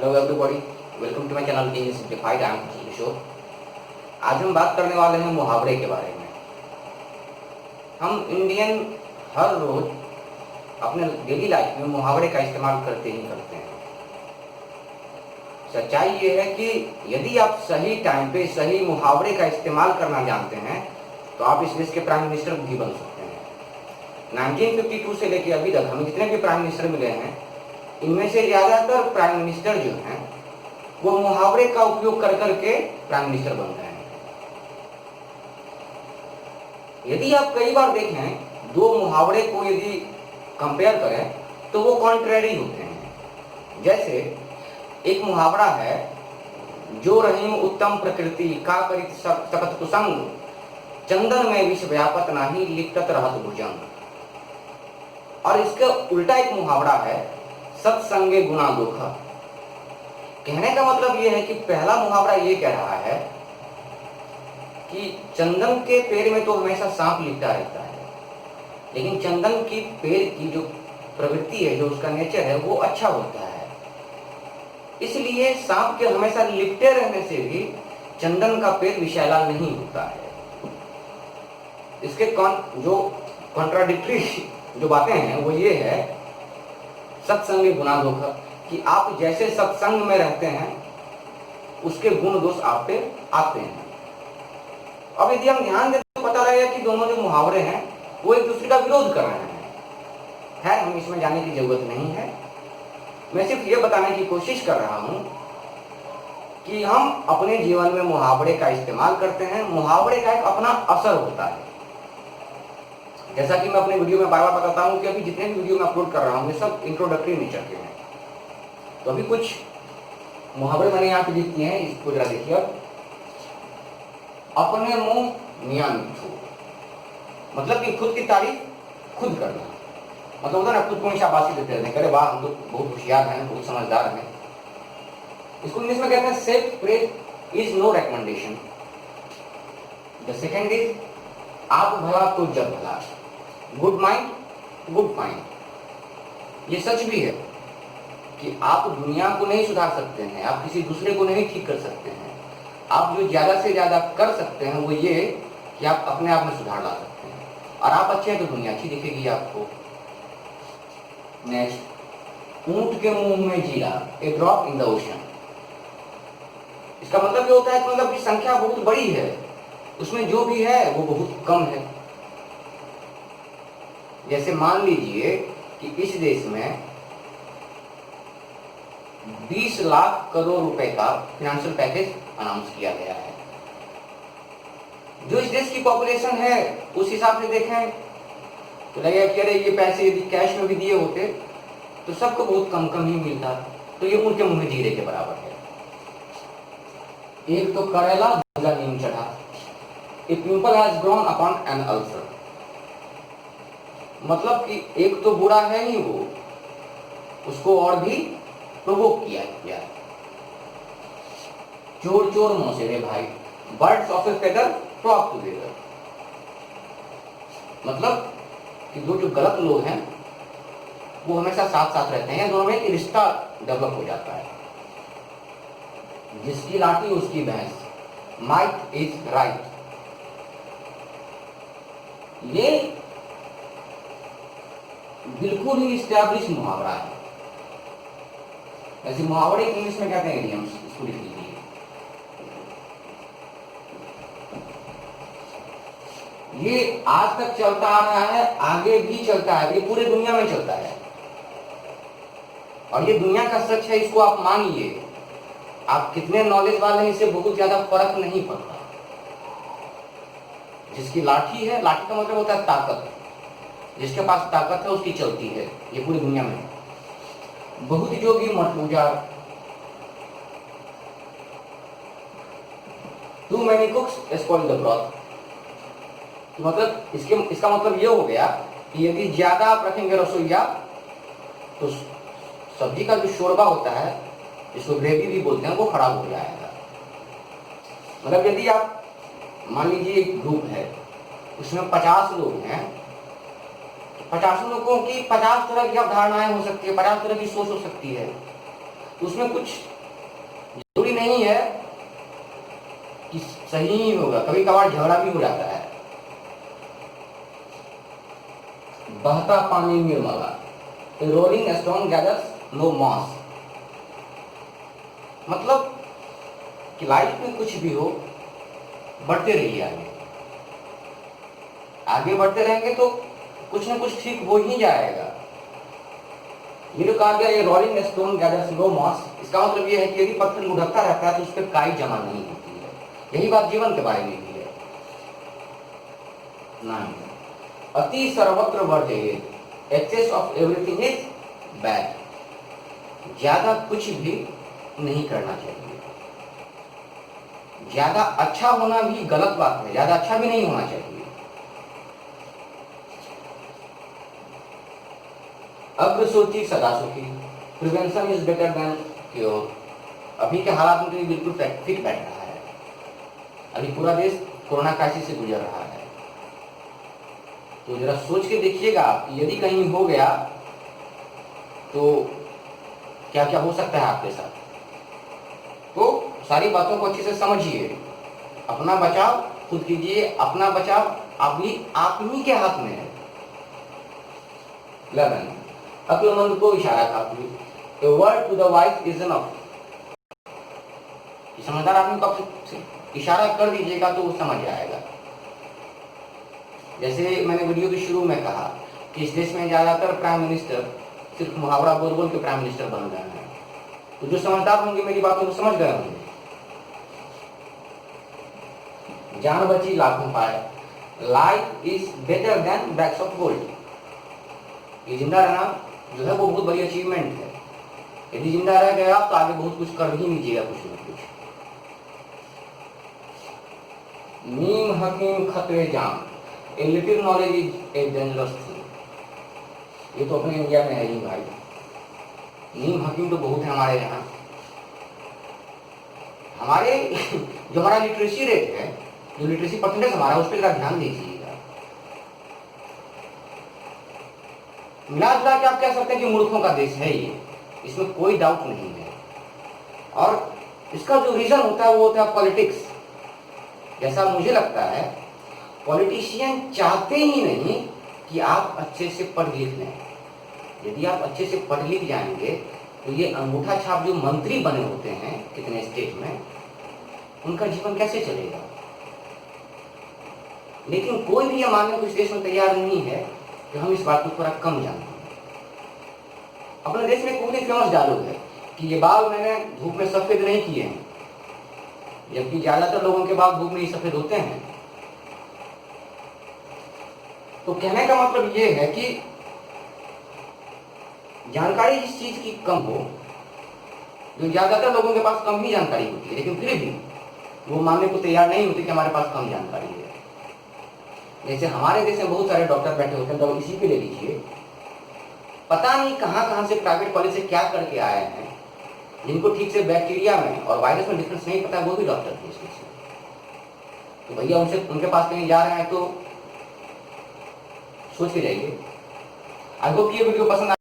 Hello everybody, welcome to my channel English simplified. I am Kishore. आज हम बात करने वाले हैं मुहावरे के बारे में। हम इंडियन हर रोज अपने डेली लाइफ में मुहावरे का इस्तेमाल करते ही करते हैं। सच्चाई ये है कि यदि आप सही टाइम पे सही मुहावरे का इस्तेमाल करना जानते हैं तो आप इस देश के प्राइम मिनिस्टर भी बन सकते हैं। 1952 से लेकर अभी तक हमें जितने भी प्राइम मिनिस्टर मिले हैं, इनमें से ज्यादातर प्राइम मिनिस्टर जो हैं वो मुहावरे का उपयोग कर करके प्राइम मिनिस्टर बन रहे हैं। यदि आप कई बार देखें, दो मुहावरे को यदि कंपेयर करें तो वो कॉन्ट्रेरी होते हैं। जैसे एक मुहावरा है, जो रहीम उत्तम प्रकृति का करित सकत कुसंग, चंदन में विष व्यापत नाही लिप्तत रहत भुजंग। और इसका उल्टा एक मुहावरा है, सत्संगे गुना दोखा। कहने का मतलब यह है कि पहला मुहावरा ये कह रहा है कि चंदन के पेड़ में तो हमेशा सांप लिपटा रहता है, लेकिन चंदन की पेड़ की जो प्रवृत्ति है, जो उसका नेचर है, वो अच्छा होता है। इसलिए सांप के हमेशा लिपटे रहने से भी चंदन का पेड़ विषैला नहीं होता है। इसके जो कॉन्ट्राडिक्टरी जो बातें हैं वो ये है, सत्संग गुना दोष, कि आप जैसे सत्संग में रहते हैं उसके गुण दोष आप पे आते हैं। अब यदि हम ध्यान दें तो पता लगेगा कि दोनों जो मुहावरे हैं वो एक दूसरे का विरोध कर रहे हैं। खैर, हम इसमें जाने की जरूरत नहीं है। मैं सिर्फ ये बताने की कोशिश कर रहा हूं कि हम अपने जीवन में मुहावरे का इस्तेमाल करते हैं। मुहावरे का एक अपना असर होता है। जैसा कि मैं अपने वीडियो में बार बार बताता हूं कि अभी जितने भी वीडियो मैं अपलोड कर रहा हूं ये सब इंट्रोडक्टरी नेचर के हैं। तो अभी कुछ मुहावरे मैंने यहाँ पे लिख दिए हैं, इसको जरा देखिए। अपने मुंह मियां मिठू, मतलब कि खुद की तारीफ खुद करना। मतलब होता है ना, खुद को शाबाशी देते रहते हैं, करे वाह हम तो बहुत होशियार हैं, बहुत समझदार हैं। इसको इंग्लिश में कहते हैं self praise is no recommendation. The second is आप भला तो जग भला, गुड माइंड गुड माइंड। ये सच भी है कि आप दुनिया को नहीं सुधार सकते हैं, आप किसी दूसरे को नहीं ठीक कर सकते हैं। आप जो ज्यादा से ज्यादा कर सकते हैं वो ये कि आप अपने आप में सुधार ला सकते हैं। और आप अच्छे हैं तो दुनिया अच्छी दिखेगी आपको। नेक्स्ट, ऊंट के मुंह में जीरा, ए ड्रॉप इन द ओशन। इसका मतलब ये होता है कि मतलब की संख्या बहुत बड़ी है, उसमें जो भी है वो बहुत कम है। जैसे मान लीजिए कि इस देश में 20 लाख करोड़ रुपए का फाइनेंशियल पैकेज अनाउंस किया गया है। जो इस देश की पॉपुलेशन है उस हिसाब से देखें तो लगेगा कि अरे ये पैसे यदि कैश में भी दिए होते तो सबको बहुत कम कम ही मिलता। तो ये उनके मुंह में जीरे के बराबर है। एक तो करेला दूसरा नीम चढ़ा, a pimple has grown upon an ulcer. मतलब कि एक तो बुरा है ही वो, उसको और भी प्रोवोक किया गया। चोर चोर मौसेरे भाई, birds of a feather flock together. मतलब कि दो जो गलत लोग हैं वो हमेशा साथ साथ रहते हैं, दोनों में एक रिश्ता डेवलप हो जाता है। जिसकी लाठी उसकी भैंस, माइट इज राइट। ये बिल्कुल ही इस्टेब्लिश मुहावरा है। ऐसे मुहावरे इंग्लिश में कहते हैं इडियम्स, इसको लिख लीजिए। ये आज तक चलता आ रहा है, आगे भी चलता है, ये पूरे दुनिया में चलता है। और ये दुनिया का सच है, इसको आप मानिए। आप कितने नॉलेज वाले हैं इससे बहुत ज्यादा फर्क नहीं पड़ता। जिसकी लाठी है, लाठी का मतलब होता है ताकत, जिसके पास ताकत है उसकी चलती है। ये पूरी दुनिया में बहुत जोगी मटलूजा, too many cooks spoil the broth. मतलब इसका मतलब ये हो गया कि यदि ज्यादा आप रखेंगे रसोईया तो सब्जी का जो शोरबा होता है, जिसको ग्रेवी भी बोलते हैं, वो खराब हो जाएगा। मतलब यदि आप मान लीजिए एक ग्रुप है, उसमें 50 लोग हैं, 50 लोगों की 50 तरह की अवधारणाएं हो सकती है, 50 तरह की सोच हो सकती है। तो उसमें कुछ नहीं है कि सही ही होगा, कभी कभार झगड़ा भी हो जाता है। बहता पानी निर्मला, rolling stone gathers no moss. मतलब कि लाइफ में कुछ भी हो, बढ़ते रहिए आगे। आगे बढ़ते रहेंगे तो कुछ ना कुछ ठीक हो ही जाएगा। ये जो कहा गया, ये rolling stone gathers no moss, इसका मतलब ये है कि यदि पत्थर लुढ़कता रहता है तो उस पर काई जमा नहीं होती है। यही बात जीवन के बारे में भी है। नहीं, अति सर्वत्र वर्जयेत, excess of everything is bad. ज्यादा कुछ भी नहीं करना चाहिए। ज्यादा अच्छा होना भी गलत बात है, ज्यादा अच्छा भी नहीं होना चाहिए। अग्र सोची सदा सुखी, prevention is better than cure. अभी के हालात में तो ये बिल्कुल फिट बैठ रहा है। अभी पूरा देश कोरोना क्राइसिस से गुजर रहा है, तो जरा सोच के देखिएगा कि यदि कहीं हो गया तो क्या क्या हो सकता है आपके साथ। तो सारी बातों को अच्छे से समझिए। अपना बचाव खुद कीजिए, अपना बचाव आप ही के हाथ में है। 11, अक्लमंद को इशारा काफी, a word to the wise is enough। समझदार आदमी को आप इशारा कर दीजिएगा तो वो समझ जाएगा। जैसे मैंने वीडियो के शुरू में कहा कि इस देश में ज्यादातर प्राइम मिनिस्टर सिर्फ मुहावरा बोल बोल के प्राइम मिनिस्टर बन गए हैं। तो जो समझदार होंगे मेरी बातों को समझ गए होंगे। जान बची लाखों पाए, life is better than bags of gold. ये जिंदा रहना जो है वो बहुत बड़ी अचीवमेंट है। यदि जिंदा रह गए आप तो आगे बहुत कुछ कर ही लीजिएगा, कुछ ना कुछ। नीम हकीम खतरे जान, a little knowledge is a dangerous thing. ये तो अपने इंडिया में है ही भाई। नीम हकीम तो बहुत है हमारे यहाँ। हमारे जो हमारा लिटरेसी रेट है, जो लिटरेसी परसेंटेज हमारा, उस पर ध्यान दीजिएगा। मिला जुला के आप कह सकते हैं कि मूर्खों का देश है ये, इसमें कोई डाउट नहीं है। और इसका जो रीजन होता है वो होता है पॉलिटिक्स। जैसा मुझे लगता है पॉलिटिशियन चाहते ही नहीं कि आप अच्छे से पढ़ लिख लें। यदि आप अच्छे से पढ़ लिख जाएंगे तो ये अंगूठा छाप जो मंत्री बने होते हैं कितने स्टेट में, उनका जीवन कैसे चलेगा। लेकिन कोई भी ये मानने को इस देश में तैयार नहीं है कि हम इस बात को थोड़ा कम जानते हैं। अपने देश में एक बहुत ही फेमस डायलॉग है कि ये बाल मैंने धूप में सफेद नहीं किए हैं, जबकि ज्यादातर लोगों के बाल धूप में ही सफेद होते हैं। तो कहने का मतलब ये है कि जानकारी जिस चीज की कम हो, जो ज्यादातर लोगों के पास कम ही जानकारी होती है, लेकिन फिर भी वो मानने को तैयार नहीं होती कि हमारे पास कम जानकारी है। जैसे हमारे देश में बहुत सारे डॉक्टर बैठे होते हैं, तो इसी पे ले लीजिए, पता नहीं कहां से प्राइवेट कॉलेज से क्या करके आए हैं, जिनको ठीक से बैक्टीरिया में और वायरस में डिफरेंस नहीं पता, वो भी डॉक्टर थे इस देश में। तो भैया उनके पास कहीं जा रहे हैं तो सोच के जाइए। आई होप ये वीडियो पसंद